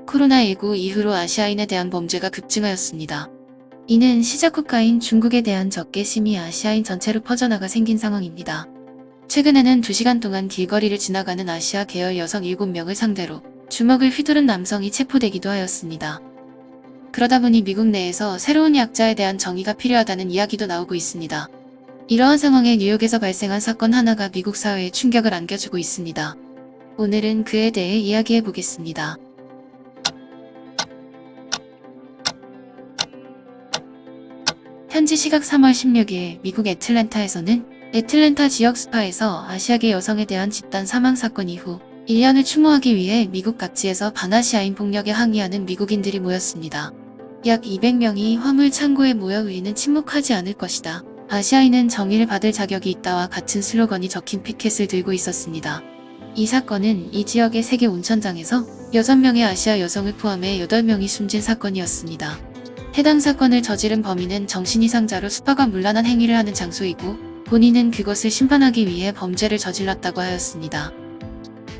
코로나19 이후로 아시아인에 대한 범죄가 급증하였습니다. 이는 시작 국가인 중국에 대한 적개심이 아시아인 전체로 퍼져나가 생긴 상황입니다. 최근에는 2시간 동안 길거리를 지나가는 아시아 계열 여성 7명을 상대로 주먹을 휘두른 남성이 체포되기도 하였습니다. 그러다 보니 미국 내에서 새로운 약자에 대한 정의가 필요하다는 이야기도 나오고 있습니다. 이러한 상황에 뉴욕에서 발생한 사건 하나가 미국 사회에 충격을 안겨주고 있습니다. 오늘은 그에 대해 이야기해 보겠습니다. 현지 시각 3월 16일 미국 애틀랜타에서는 애틀랜타 지역 스파에서 아시아계 여성에 대한 집단 사망 사건 이후 1년을 추모하기 위해 미국 각지에서 반아시아인 폭력에 항의하는 미국인들이 모였습니다. 약 200명이 화물 창고에 모여 우리는 침묵하지 않을 것이다. 아시아인은 정의를 받을 자격이 있다와 같은 슬로건이 적힌 피켓을 들고 있었습니다. 이 사건은 이 지역의 세계 온천장에서 6명의 아시아 여성을 포함해 8명이 숨진 사건이었습니다. 해당 사건을 저지른 범인은 정신이상자로 스파가 문란한 행위를 하는 장소이고 본인은 그것을 심판하기 위해 범죄를 저질렀다고 하였습니다.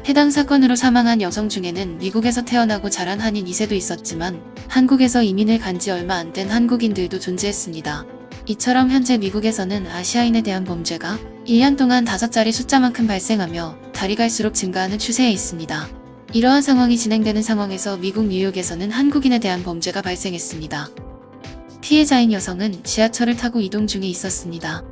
해당 사건으로 사망한 여성 중에는 미국에서 태어나고 자란 한인 2세도 있었지만 한국에서 이민을 간 지 얼마 안 된 한국인들도 존재했습니다. 이처럼 현재 미국에서는 아시아인에 대한 범죄가 1년 동안 5자리 숫자만큼 발생하며 달이 갈수록 증가하는 추세에 있습니다. 이러한 상황이 진행되는 상황에서 미국 뉴욕에서는 한국인에 대한 범죄가 발생했습니다. 피해자인 여성은 지하철을 타고 이동 중에 있었습니다.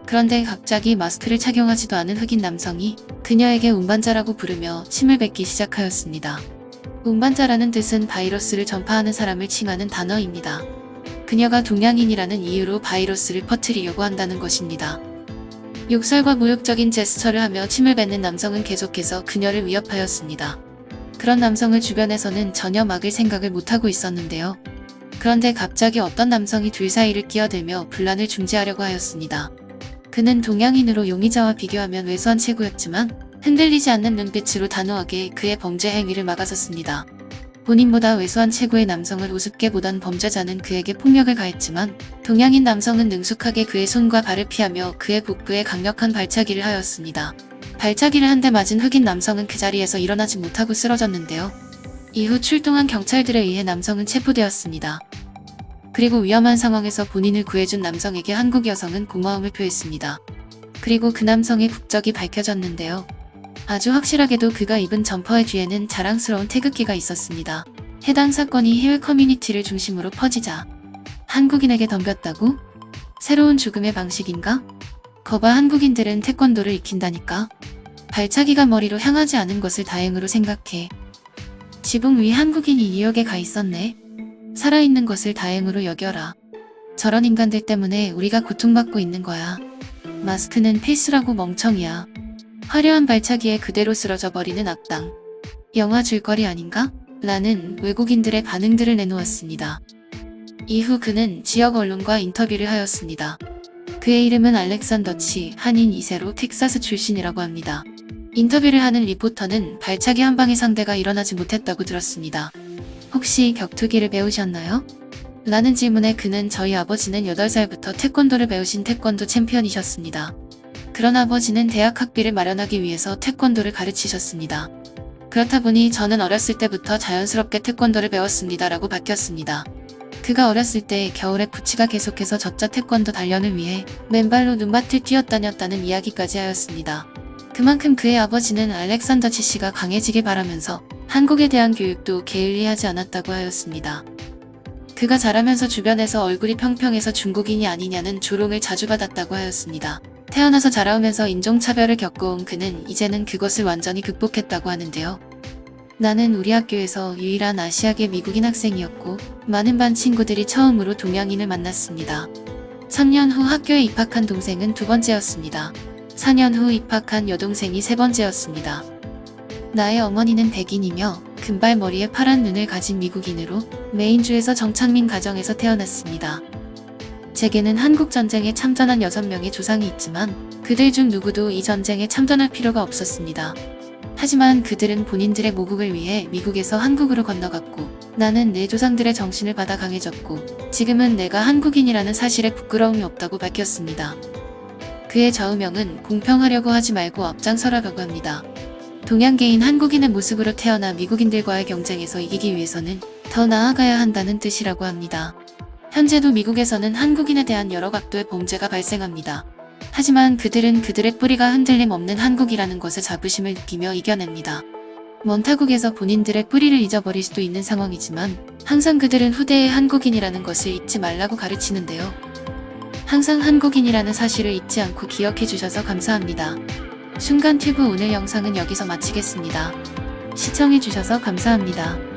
그런데 갑자기 마스크를 착용하지도 않은 흑인 남성이 그녀에게 운반자라고 부르며 침을 뱉기 시작하였습니다. 운반자라는 뜻은 바이러스를 전파하는 사람을 칭하는 단어입니다. 그녀가 동양인이라는 이유로 바이러스를 퍼뜨리려고 한다는 것입니다. 욕설과 모욕적인 제스처를 하며 침을 뱉는 남성은 계속해서 그녀를 위협하였습니다. 그런 남성을 주변에서는 전혀 막을 생각을 못하고 있었는데요. 그런데 갑자기 어떤 남성이 둘 사이를 끼어들며 분란을 중지하려고 하였습니다. 그는 동양인으로 용의자와 비교하면 왜소한 체구였지만 흔들리지 않는 눈빛으로 단호하게 그의 범죄 행위를 막아섰습니다. 본인보다 왜소한 체구의 남성을 우습게 보던 범죄자는 그에게 폭력을 가했지만 동양인 남성은 능숙하게 그의 손과 발을 피하며 그의 복부에 강력한 발차기를 하였습니다. 발차기를 한 대 맞은 흑인 남성은 그 자리에서 일어나지 못하고 쓰러졌는데요. 이후 출동한 경찰들에 의해 남성은 체포되었습니다. 그리고 위험한 상황에서 본인을 구해준 남성에게 한국 여성은 고마움을 표했습니다. 그리고 그 남성의 국적이 밝혀졌는데요. 아주 확실하게도 그가 입은 점퍼의 뒤에는 자랑스러운 태극기가 있었습니다. 해당 사건이 해외 커뮤니티를 중심으로 퍼지자 한국인에게 덤볐다고? 새로운 죽음의 방식인가? 거봐, 한국인들은 태권도를 익힌다니까? 발차기가 머리로 향하지 않은 것을 다행으로 생각해. 지붕 위 한국인이 뉴욕에 가 있었네. 살아있는 것을 다행으로 여겨라. 저런 인간들 때문에 우리가 고통받고 있는 거야. 마스크는 필수라고, 멍청이야. 화려한 발차기에 그대로 쓰러져 버리는 악당. 영화 줄거리 아닌가? 라는 외국인들의 반응들을 내놓았습니다. 이후 그는 지역 언론과 인터뷰를 하였습니다. 그의 이름은 알렉산더 치, 한인 2세로 텍사스 출신이라고 합니다. 인터뷰를 하는 리포터는 발차기 한 방의 상대가 일어나지 못했다고 들었습니다. 혹시 격투기를 배우셨나요? 라는 질문에 그는 저희 아버지는 8살부터 태권도를 배우신 태권도 챔피언이셨습니다. 그런 아버지는 대학 학비를 마련하기 위해서 태권도를 가르치셨습니다. 그렇다 보니 저는 어렸을 때부터 자연스럽게 태권도를 배웠습니다. 라고 밝혔습니다. 그가 어렸을 때 겨울에 부치가 계속해서 젖자 태권도 단련을 위해 맨발로 눈밭을 뛰어다녔다는 이야기까지 하였습니다. 그만큼 그의 아버지는 알렉산더 치 씨가 강해지길 바라면서 한국에 대한 교육도 게을리하지 않았다고 하였습니다. 그가 자라면서 주변에서 얼굴이 평평해서 중국인이 아니냐는 조롱을 자주 받았다고 하였습니다. 태어나서 자라오면서 인종차별을 겪어온 그는 이제는 그것을 완전히 극복했다고 하는데요. 나는 우리 학교에서 유일한 아시아계 미국인 학생이었고 많은 반 친구들이 처음으로 동양인을 만났습니다. 3년 후 학교에 입학한 동생은 2번째였습니다. 4년 후 입학한 여동생이 3번째였습니다. 나의 어머니는 백인이며 금발머리에 파란 눈을 가진 미국인으로 메인주에서 정착민 가정에서 태어났습니다. 제게는 한국전쟁에 참전한 6명의 조상이 있지만 그들 중 누구도 이 전쟁에 참전할 필요가 없었습니다. 하지만 그들은 본인들의 모국을 위해 미국에서 한국으로 건너갔고 나는 내 조상들의 정신을 받아 강해졌고 지금은 내가 한국인이라는 사실에 부끄러움이 없다고 밝혔습니다. 그의 좌우명은 공평하려고 하지 말고 앞장서라라고 합니다. 동양계인 한국인의 모습으로 태어나 미국인들과의 경쟁에서 이기기 위해서는 더 나아가야 한다는 뜻이라고 합니다. 현재도 미국에서는 한국인에 대한 여러 각도의 범죄가 발생합니다. 하지만 그들은 그들의 뿌리가 흔들림 없는 한국이라는 것에 자부심을 느끼며 이겨냅니다. 먼 타국에서 본인들의 뿌리를 잊어버릴 수도 있는 상황이지만 항상 그들은 후대의 한국인이라는 것을 잊지 말라고 가르치는데요. 항상 한국인이라는 사실을 잊지 않고 기억해 주셔서 감사합니다. 순간튜브 오늘 영상은 여기서 마치겠습니다. 시청해 주셔서 감사합니다.